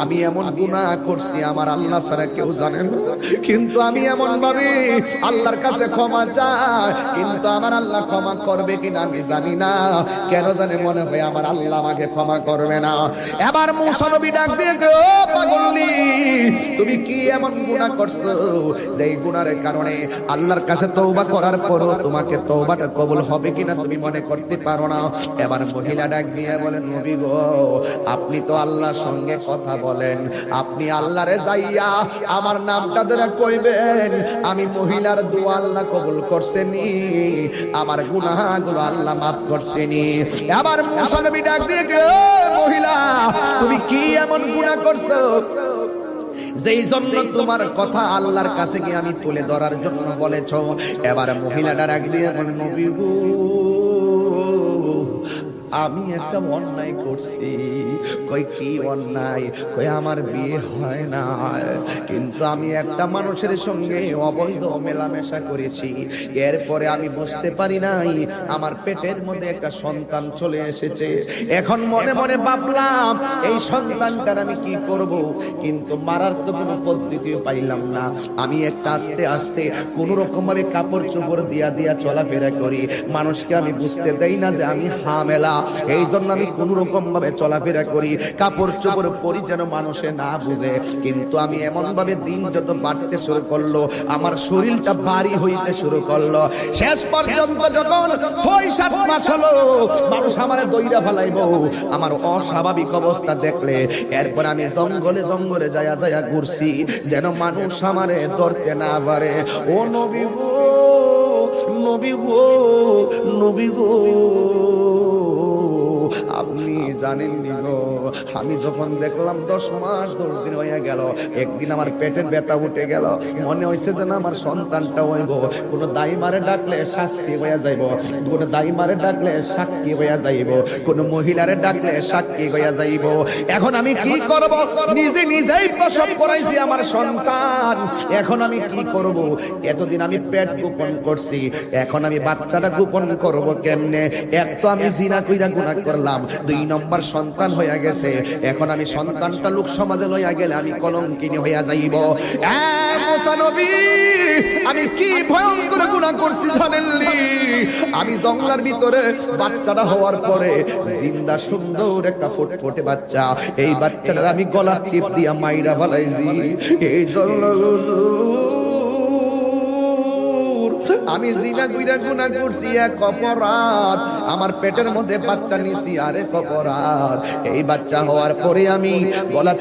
আমি এমন গুনাহ করছি আমার আল্লাহ ছাড়া কেউ জানে না, কিন্তু আমি এমন ভাবে আল্লাহর কাছে ক্ষমা চাই, কিন্তু আমার আল্লাহ ক্ষমা করবে কিনা আমি জানি না। কেন জানে মনে হয় আমার আল্লাহ আমাকে ক্ষমা করবে না। এবার মুসা নবী ডাক দিয়ে ও পাগলি, তুমি কি এমন গুনাহ করছো যে এই গুনাহের কারণে আল্লাহর কাছে তওবা করার পরও তোমাকে তওবাটা কবুল হবে কিনা তুমি মনে করতে পারো না? এবার মহিলা ডাক দিয়ে বলেন, নবী গো, আপনি তো আল্লাহর সঙ্গে কথা বলেন, আপনি আল্লাহরে যাইয়া আমার নামটা ধরে কইবেন আমি মহিলার দোয়া আল্লাহ কবুল করছেনি, আমার গুনাহগুলো আল্লাহ মাফ করছেনি। এবার মুসা নবী ডাক দিয়ে ও মহিলা, তুমি কি এমন গুনাহ করছো যেই জন্য তোমার কথা আল্লাহর কাছে গিয়ে আমি তুলে ধরার জন্য বলেছো? এবার মহিলাটা ডাক দিয়ে বলে, নবী গো, আমি একটা অন্যায় করছি। কই কি অন্যায়? কই আমার বিয়ে হয় না, কিন্তু আমি একটা মানুষের সঙ্গে অবৈধ মেলামেশা করেছি, এরপরে আমি বুঝতে পারি নাই আমার পেটের মধ্যে একটা সন্তান চলে এসেছে। এখন মনে মনে ভাবলাম এই সন্তানটার আমি কি করব, কিন্তু মারার তো কোনো পদ্ধতি পাইলাম না। আমি একটা আস্তে আস্তে কোন রকম ভাবে কাপড় চোপড় দিয়া দিয়া চলাফেরা করি, মানুষকে আমি বুঝতে দেই না যে আমি হামেলা। এই জন্য আমি কোন রকম ভাবে চলাফেরা করি, কাপড় চোপড় পরি যেন মানুষে না বুঝে। কিন্তু আমি এমন ভাবে দিন যত বাড়তে শুরু করলো, আমার শরীরটা ভারী হইতে শুরু করলো। শেষ পর্যন্ত যখন ৬-৭ মাস হলো, মানুষ আমারে দইরা ফেলাইবো আমার অস্বাভাবিক অবস্থা দেখলে। এরপর আমি জঙ্গলে জঙ্গলে যায়া যায়া ঘুরছি যেন মানুষ আমারে ধরতে না পারে। ও নবী গো, নবী গো, নবী গো, আপনি জানেন নি গো, আমি যখন দেখলাম 10 মাস 10 দিন হয়ে গেল, একদিন আমার পেটের ব্যথা উঠে গেল, মনে হইছে যেন আমার সন্তানটা হইব। কোন দাইমারে ডাকলে শাস্তি হইয়া যাইব, কোন দাইমারে ডাকলে সাক্ষী হইয়া যাইব, কোন মহিলারে ডাকলে সাক্ষী হইয়া যাইব। এখন আমি কি করব? নিজে নিজেই প্রসব করাইছি আমার সন্তান, এখন আমি কি করব? এতদিন আমি পেট গোপন করছি, এখন আমি বাচ্চাটা গোপন করব কেমনে? এক তো আমি জিনা কইরা গুনাহ করলাম, 2 নম্বর সন্তান হইয়া গেছে, এখন আমি সন্তানটা লোক সমাজে লইয়া গেলে আমি কলঙ্কিনী হইয়া যাইব। মুসা নবী, আমি কি ভয়ঙ্কর গুনাহ করছি জানেননি? আমি জঙ্গলের ভিতরে বাচ্চাটা হওয়ার পরে জিন্দা সুন্দর একটা ফুটফুটে বাচ্চা, এই বাচ্চাটার আমি গলা চিপ দিয়া মাইরা ফেলাইছি। এই জন্য আমি জিনা কইরা গুনাহ করছি, এক অপরাধ। আমার পেটের মধ্যে বাচ্চা নিছি, আরেক অপরাধ। এই বাচ্চা হওয়ার পরে আমি গলা